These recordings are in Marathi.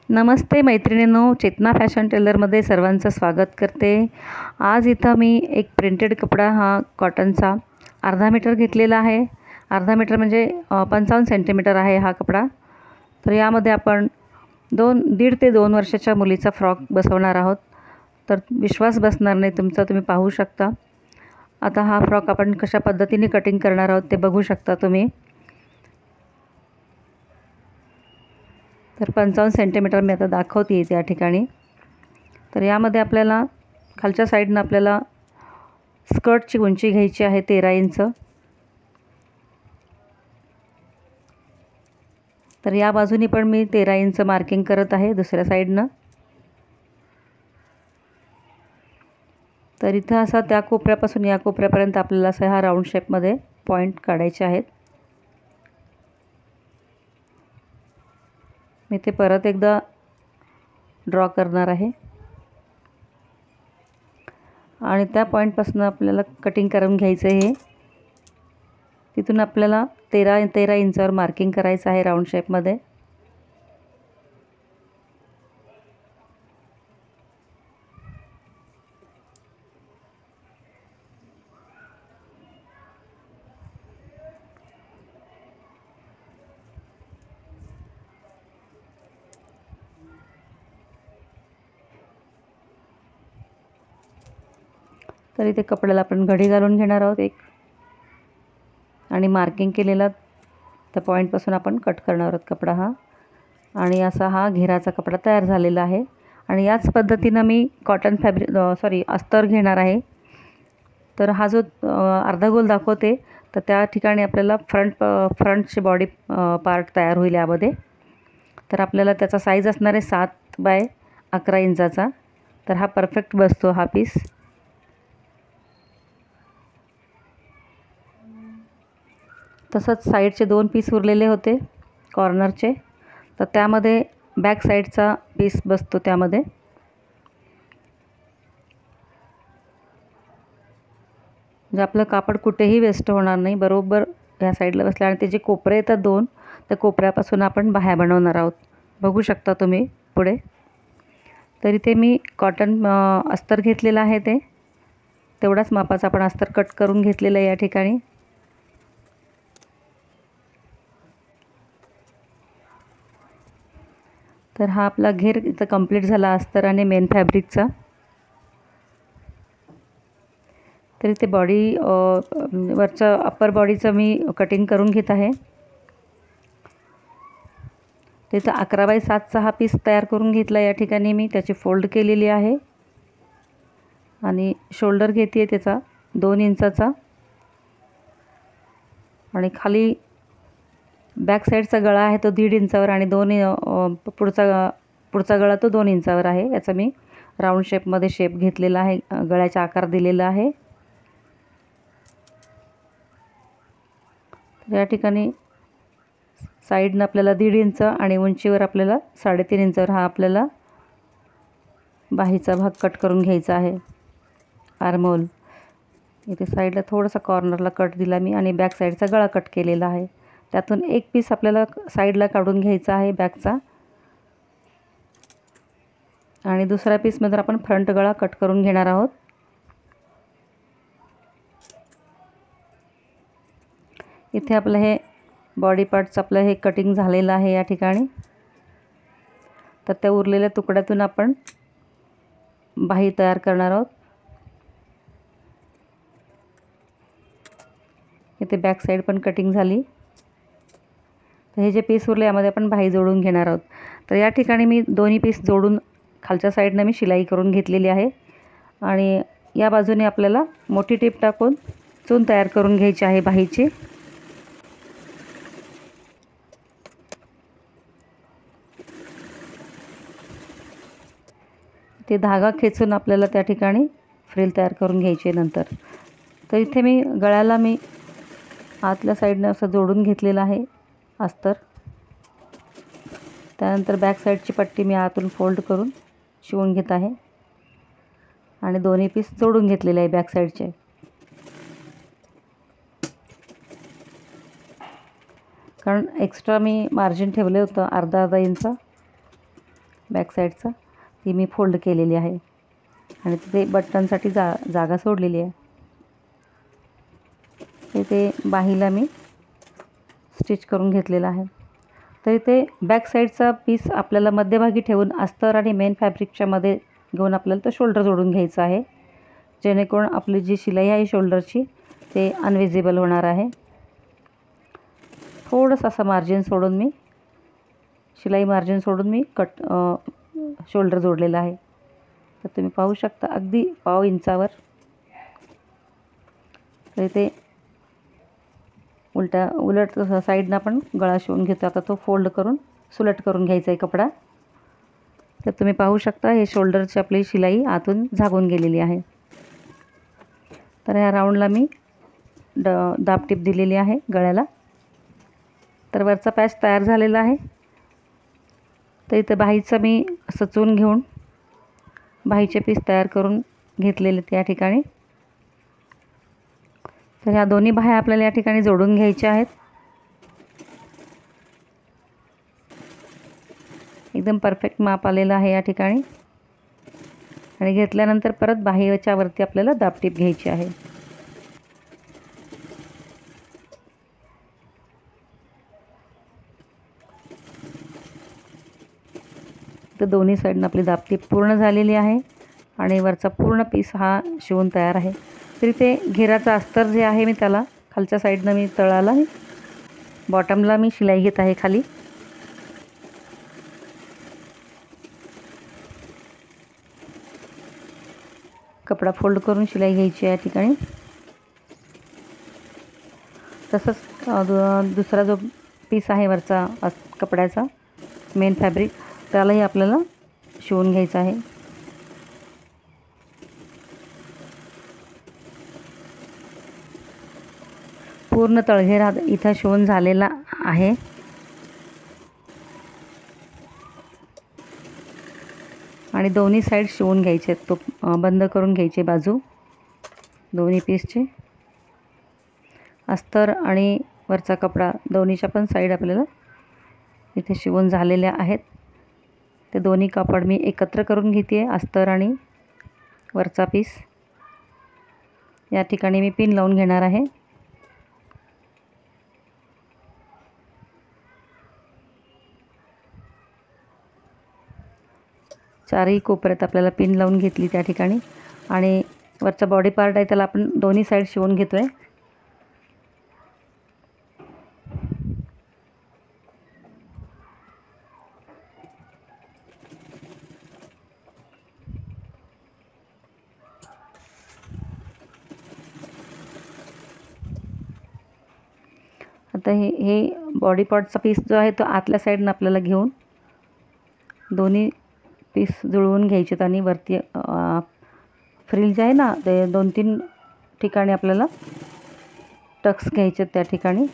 नमस्ते मैत्रिणींनो, चेतना फॅशन टेलरमध्ये सर्वांचं स्वागत करते। आज इथं मी एक प्रिंटेड कपडा हा कॉटनचा अर्धा मीटर घेतलेला आहे। अर्धा मीटर म्हणजे 55 सेंटीमीटर आहे हा कपडा। तर यामध्ये आपण 1.5 ते 2 वर्षाच्या मुलीचा फ्रॉक बसवणार आहोत। तर विश्वास बसणार नाही तुमचा, तुम्ही पाहू शकता। आता हा फ्रॉक आपण कशा पद्धतीने कटिंग करणार आहोत ते बघू शकता तुम्ही। तर 55 सेंटीमीटर मी आता दाखवते त्या ठिकाणी। तर यामध्ये आपल्याला खालच्या साईडनं आपल्याला स्कर्टची उंची घ्यायची आहे 13 इंच। तर या बाजूनी पण मी 13 इंच मार्किंग करत आहे दुसऱ्या साईडनं। तर इथं असा त्या कोपऱ्यापासून या कोपऱ्यापर्यंत आपल्याला असा हा राऊंड शेपमध्ये पॉइंट काढायचे आहेत। मी ते परत एकदा ड्रॉ करणार आहे आणि त्या पॉइंटपासून आपल्याला कटिंग करून घ्यायचं आहे। तिथून आपल्याला 13 इंचावर मार्किंग करायचं आहे राऊंड शेपमध्ये। तर इथे कपड्याला आपण घडी घालून घेणार आहोत एक, आणि मार्किंग केलेला त्या पॉइंटपासून आपण कट करणार आहोत कपडा हा। आणि असा हा घेराचा कपडा तयार झालेला आहे। आणि याच पद्धतीनं मी कॉटन अस्तर घेणार आहे। तर हा जो अर्धा गोल दाखवते तर त्या ठिकाणी आपल्याला फ्रंटची बॉडी पार्ट तयार होईल यामध्ये। तर आपल्याला त्याचा साईज असणार आहे 7 बाय 11 इंचाचा। तर हा परफेक्ट बसतो हा पीस। तसंच साईडचे 2 पीस उरलेले होते कॉर्नरचे, तर त्यामध्ये बॅक साईडचा पीस बसतो त्यामध्ये। म्हणजे आपलं कापड कुठेही वेस्ट होणार नाही, बरोबर या साईडला बसलं। आणि ते जे कोपरे येतात 2, त्या कोपऱ्यापासून आपण बाह्या बनवणार आहोत, बघू शकता तुम्ही पुढे। तर इथे मी कॉटन अस्तर घेतलेला आहे, तेवढाच मापाचा आपण अस्तर कट करून घेतलेलं आहे या ठिकाणी। तर हा आपला घेर इथं कंप्लीट झाला अस्तर आणि मेन फॅब्रिकचा। तर इथे बॉडी वरच्या अप्पर बॉडीचं मी कटिंग करून घेत आहे। तिथं 11 बाय 7चा हा पीस तयार करून घेतला या ठिकाणी मी, त्याची फोल्ड केलेली आहे। आणि शोल्डर घेते त्याचा 2 इंचाचा, आणि खाली बॅक साईडचा गळा आहे तो 1.5 इंचावर, आणि पुढचा गळा तो 2 इंचावर आहे। याचा मी राऊंड शेपमध्ये शेप घेतलेला आहे, गळ्याचा आकार दिलेला आहे। तर या ठिकाणी साईडनं आपल्याला 1.5 इंच आणि उंचीवर आपल्याला 3.5 इंचावर हा आपल्याला बाहीचा भाग कट करून घ्यायचा आहे, आर्महोल। इथे साईडला थोडासा कॉर्नरला कट दिला मी, आणि बॅक साईडचा गळा कट केलेला आहे। त्यातून एक पीस आपल्याला साईडला काढून घ्यायचा आहे बॅकचा, आणि दुसऱ्या पीसमध्ये आपण फ्रंट गळा कट करून घेणार आहोत। इथे आपलं हे बॉडी पार्ट्स आपलं हे कटिंग झालेलं आहे या ठिकाणी। तर त्या उरलेल्या तुकड्यातून आपण बाही तयार करणार आहोत। इथे बॅक साईड पण कटिंग झाली। तर हे जे पीस उरले यामध्ये आपण बाही जोडून घेणार आहोत। तर या ठिकाणी मी दोन्ही पीस जोडून खालच्या साईडनं मी शिलाई करून घेतलेली आहे, आणि या बाजूने आपल्याला मोठी टीप टाकून चून तयार करून घ्यायची आहे बाहीची। ते धागा खेचून आपल्याला त्या ठिकाणी फ्रिल तयार करून घ्यायची नंतर। तर इथे मी गळ्याला मी आतल्या साईडनं असं जोडून घेतलेलं आहे अस्तर। त्यानंतर बॅक साईडची पट्टी मी आतून फोल्ड करून शिवून घेत आहे, आणि दोन्ही पीस जोडून घेतलेले आहे बॅक साईडचे। कारण एक्स्ट्रा मी मार्जिन ठेवलं होतं अर्धा इंच, बॅक साईडचा ती मी फोल्ड केलेली आहे आणि तिथे बटनसाठी जागा सोडलेली आहे. ते बाहीला मी स्टिच करून घेतलेला आहे. तर इथे बॅक साईडचा पीस आपल्याला मध्यभागी ठेवून अस्तर आणि मेन फॅब्रिकच्या मध्ये घेऊन आपल्याला तो शोल्डर जोडून घ्यायचा आहे, जेणेकरून आपली जी शिलाई आहे शोल्डरची ते अनविजिबल होणार आहे. थोडंसं असं मार्जिन सोडून मी शिलाई मार्जिन सोडून मी शोल्डर जोडलेला आहे. तर तुम्ही पाहू शकता अगदी पाव इंचावर. तर इथे उलट साईडनं आपण गळा शिवून घेतो. आता तो फोल्ड करून सुलट करून घ्यायचा आहे कपडा. तर तुम्ही पाहू शकता हे शोल्डरची आपली शिलाई आतून झाकून गेलेली आहे. तर ह्या राऊंडला मी दाबटीप दिलेली आहे गळ्याला. तर वरचा पॅच तयार झालेला आहे. तर इथे बाहीचं मी सचवून घेऊन बाहीचे पीस तयार करून घेतलेले त्या ठिकाणी. तर ह्या दोन्ही बाह्या आपल्याला या ठिकाणी जोडून घ्यायच्या आहेत. एकदम परफेक्ट माप आलेलं आहे या ठिकाणी. आणि घेतल्यानंतर परत बाहीच्या वरती आपल्याला दाबटीप घ्यायची आहे. तर दोन्ही साईडनं आपली दाबटीप पूर्ण झालेली आहे आणि वरचा पूर्ण पीस हा शिवून तयार आहे. तर इथे घेराचं अस्तर जे आहे मी त्याला खालच्या साईडनं मी तळाला बॉटमला मी शिलाई घेत आहे खाली. कपडा फोल्ड करून शिलाई घ्यायची आहे या ठिकाणी. तसंच दुसरा जो पीस आहे वरचा कपड्याचा मेन फॅब्रिक त्यालाही आपल्याला शिवून घ्यायचं आहे. पूर्ण तळघेरा इथं शिवून झालेला आहे. आणि दोन्ही साईड शिवून घ्यायचे, तो बंद करून घ्यायचे बाजू दोन्ही पीसचे. अस्तर आणि वरचा कपडा दोन्हीच्या पण साईड आपल्याला इथे शिवून झालेल्या आहेत. ते दोन्ही कापड मी एकत्र करून घेते आहे, अस्तर आणि वरचा पीस. या ठिकाणी मी पिन लावून घेणार आहे. चारही कोपऱ्यात आपल्याला पिन लावून घेतली त्या ठिकाणी. आणि वरचा बॉडी पार्ट आहे त्याला आपण दोन्ही साईड शिवून घेतो आहे. आता हे बॉडी पार्टचा पीस जो आहे तो आतल्या साईडनं आपल्याला घेऊन दोन्ही पीस जुळवून घ्यायचेत आणि वरती फ्रिल जे आहे ना ते 2-3 ठिकाणी आपल्याला टक्स घ्यायचे त्या ठिकाणी.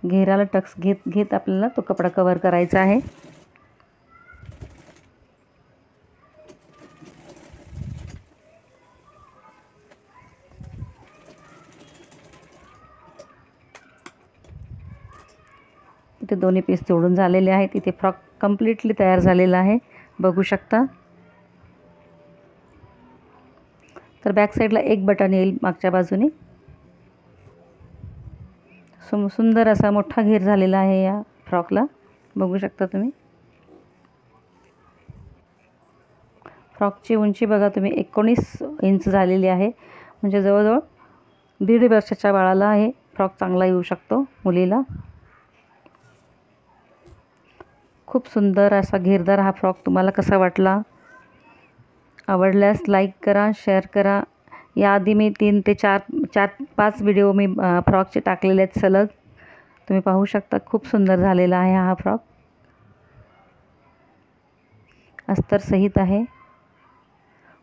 घेराला टक्स घेत आपल्याला तो कपडा कव्हर करायचा आहे. इथे दोन्ही पीस जोडून झालेले आहेत. इथे फ्रॉक कम्प्लिटली तयार झालेला आहे, बघू शकता. तर बॅक साईडला एक बटन येईल मागच्या बाजूने. सुंदर असा मोठा घेर झालेला आहे या फ्रॉकला, बघू शकता तुम्ही. फ्रॉकची उंची बघा तुम्ही 19 इंच झालेली आहे. म्हणजे जवळजवळ 1.5 वर्षाच्या बाळाला हे फ्रॉक चांगला येऊ शकतो, मुलीला. खूप सुंदर असा घेरदार हा फ्रॉक तुम्हाला कसा वाटला? आवडल्यास लाईक करा, शेअर करा. याआधी मी 3 ते 4-5 व्हिडिओ मी फ्रॉकचे टाकलेले आहेत सलग. तुम्ही पाहू शकता खूप सुंदर झालेला आहे हा फ्रॉक. अस्तर सहित आहे.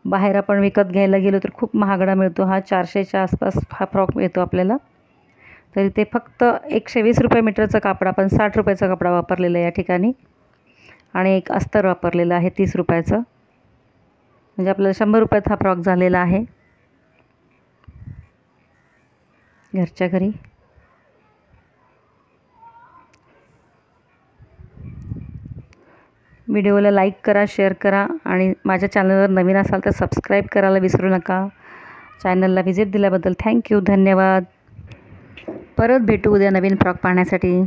बाहेर आपण विकत घ्यायला गेलो तर खूप महागडा मिळतो हा. 400च्या आसपास हा फ्रॉक मिळतो आपल्याला. तर इथे फक्त 120 रुपये मीटरचा कापड, आपण 60 रुपयाचा कपडा वापरलेला आहे या ठिकाणी. आणि एक अस्तर वापरलेलं आहे 30 रुपयाचं. म्हणजे आपल्याला 100 रुपयात हा फ्रॉक झालेला आहे घरच्या घरी. व्हिडिओला लाईक करा, शेअर करा आणि माझ्या चॅनलवर नवीन असाल तर सबस्क्राईब करायला विसरू नका. चॅनलला व्हिजिट दिल्याबद्दल थँक्यू, धन्यवाद. परत भेटू उद्या नवीन फ्रॉक पाहण्यासाठी.